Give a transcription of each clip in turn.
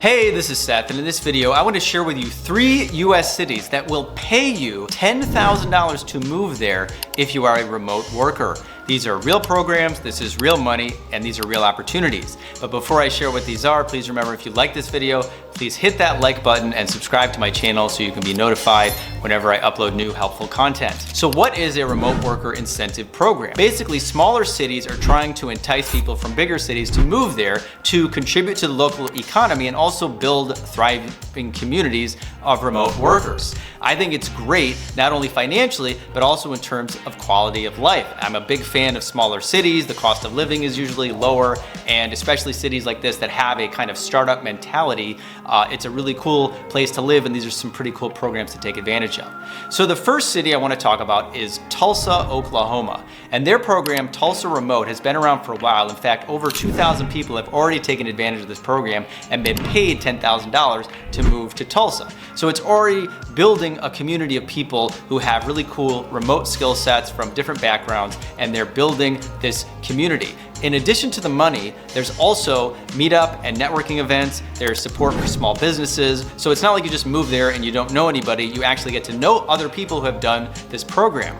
Hey, this is Seth, and in this video, I want to share with you 3 US cities that will pay you $10,000 to move there if you are a remote worker. These are real programs, this is real money, and these are real opportunities. But before I share what these are, please remember if you like this video, please hit that like button and subscribe to my channel so you can be notified whenever I upload new helpful content. So what is a remote worker incentive program? Basically, smaller cities are trying to entice people from bigger cities to move there to contribute to the local economy and also build thriving communities of remote workers. I think it's great, not only financially, but also in terms of quality of life. I'm a big fan of smaller cities. The cost of living is usually lower, and especially cities like this that have a kind of startup mentality, it's a really cool place to live, and these are some pretty cool programs to take advantage of. So the first city I want to talk about is Tulsa, Oklahoma. And their program, Tulsa Remote, has been around for a while. In fact, over 2,000 people have already taken advantage of this program and been paid $10,000 to move to Tulsa. So it's already building a community of people who have really cool remote skill sets from different backgrounds, and they're building this community. In addition to the money, there's also meetup and networking events. There's support for small businesses. So it's not like you just move there and you don't know anybody. You actually get to know other people who have done this program.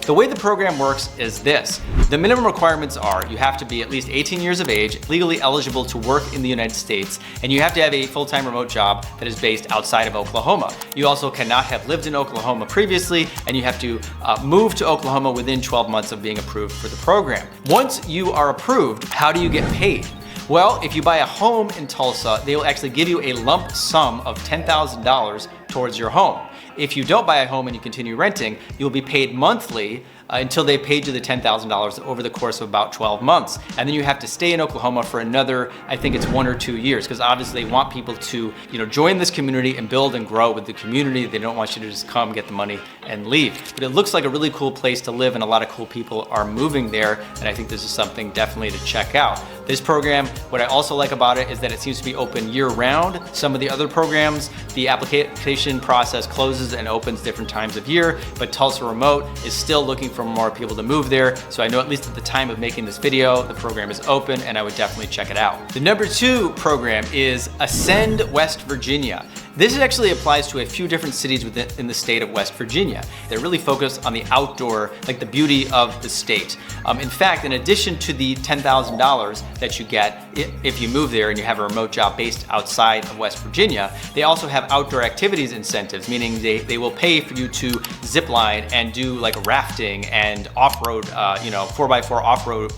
The way the program works is this. The minimum requirements are you have to be at least 18 years of age, legally eligible to work in the United States, and you have to have a full-time remote job that is based outside of Oklahoma. You also cannot have lived in Oklahoma previously, and you have to move to Oklahoma within 12 months of being approved for the program. Once you are approved, how do you get paid? Well, if you buy a home in Tulsa, they will actually give you a lump sum of $10,000 towards your home. If you don't buy a home and you continue renting, you'll be paid monthly until they paid you the $10,000 over the course of about 12 months. And then you have to stay in Oklahoma for another, I think it's 1 or 2 years, because obviously they want people to, join this community and build and grow with the community. They don't want you to just come, get the money, and leave. But it looks like a really cool place to live, and a lot of cool people are moving there, and I think this is something definitely to check out. This program, what I also like about it is that it seems to be open year-round. Some of the other programs, the application process closes and opens different times of year, but Tulsa Remote is still looking for more people to move there. So I know at least at the time of making this video, the program is open, and I would definitely check it out. The number 2 program is Ascend West Virginia. This actually applies to a few different cities within the state of West Virginia. They're really focused on the outdoor, like the beauty of the state. In fact, in addition to the $10,000 that you get if you move there and you have a remote job based outside of West Virginia, they also have outdoor activities incentives, meaning they will pay for you to zip line and do like rafting and off-road, 4x4 off-road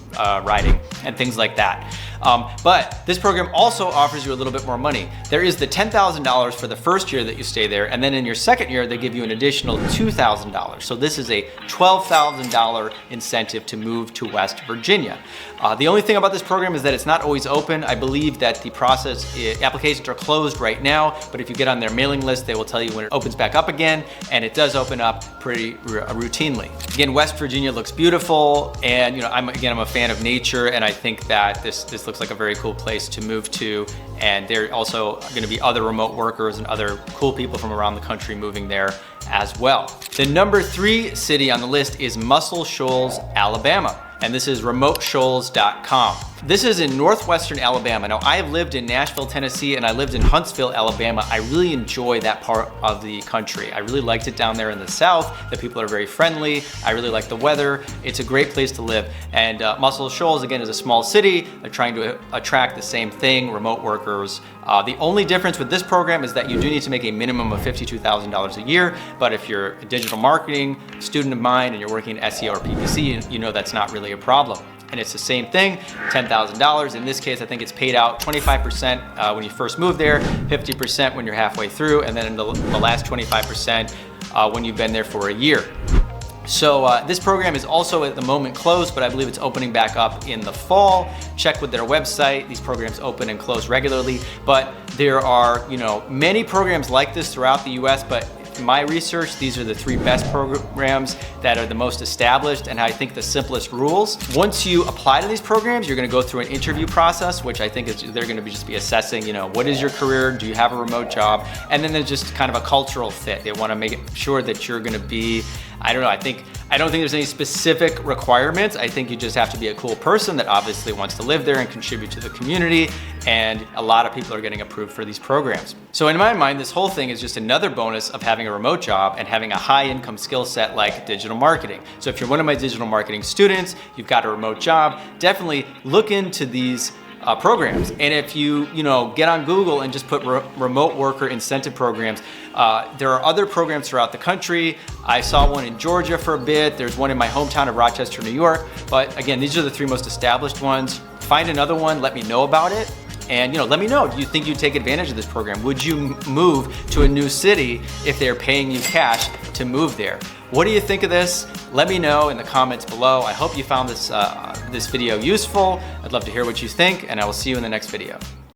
riding and things like that. But this program also offers you a little bit more money. There is the $10,000 for the first year that you stay there, and then in your second year, they give you an additional $2,000. So this is a $12,000 incentive to move to West Virginia. The only thing about this program is that it's not always open. I believe that the applications are closed right now, but if you get on their mailing list, they will tell you when it opens back up again, and it does open up pretty routinely. Again, West Virginia looks beautiful, and I'm a fan of nature, and I think that this looks like a very cool place to move to, and there are also going to be other remote workers and other cool people from around the country moving there as well. The number 3 city on the list is Muscle Shoals, Alabama, and this is remoteshoals.com. This is in northwestern Alabama. Now, I have lived in Nashville, Tennessee, and I lived in Huntsville, Alabama. I really enjoy that part of the country. I really liked it down there in the south. The people are very friendly. I really like the weather. It's a great place to live. And Muscle Shoals, again, is a small city. They're trying to attract the same thing, remote workers. The only difference with this program is that you do need to make a minimum of $52,000 a year. But if you're a digital marketing student of mine and you're working in SEO or PPC, you know that's not really a problem. And it's the same thing, $10,000. In this case, I think it's paid out 25% when you first move there, 50% when you're halfway through, and then the last 25% when you've been there for a year. So this program is also at the moment closed, but I believe it's opening back up in the fall. Check with their website. These programs open and close regularly, but there are many programs like this throughout the US, but in my research, these are the 3 best programs that are the most established and I think the simplest rules. Once you apply to these programs, you're going to go through an interview process, which I think they're going to just be assessing, what is your career? Do you have a remote job? And then there's just kind of a cultural fit. They want to make sure that you're going to be I don't know, I don't think there's any specific requirements. I think you just have to be a cool person that obviously wants to live there and contribute to the community, and a lot of people are getting approved for these programs. So in my mind, this whole thing is just another bonus of having a remote job and having a high income skill set like digital marketing. So if you're one of my digital marketing students, you've got a remote job, definitely look into these programs. And if you get on Google and just put remote worker incentive programs, there are other programs throughout the country. I saw one in Georgia for a bit. There's one in my hometown of Rochester, New York. But again, these are the 3 most established ones. Find another one, let me know about it. And let me know, do you think you'd take advantage of this program? Would you move to a new city if they're paying you cash to move there? What do you think of this? Let me know in the comments below. I hope you found this video useful. I'd love to hear what you think, and I will see you in the next video.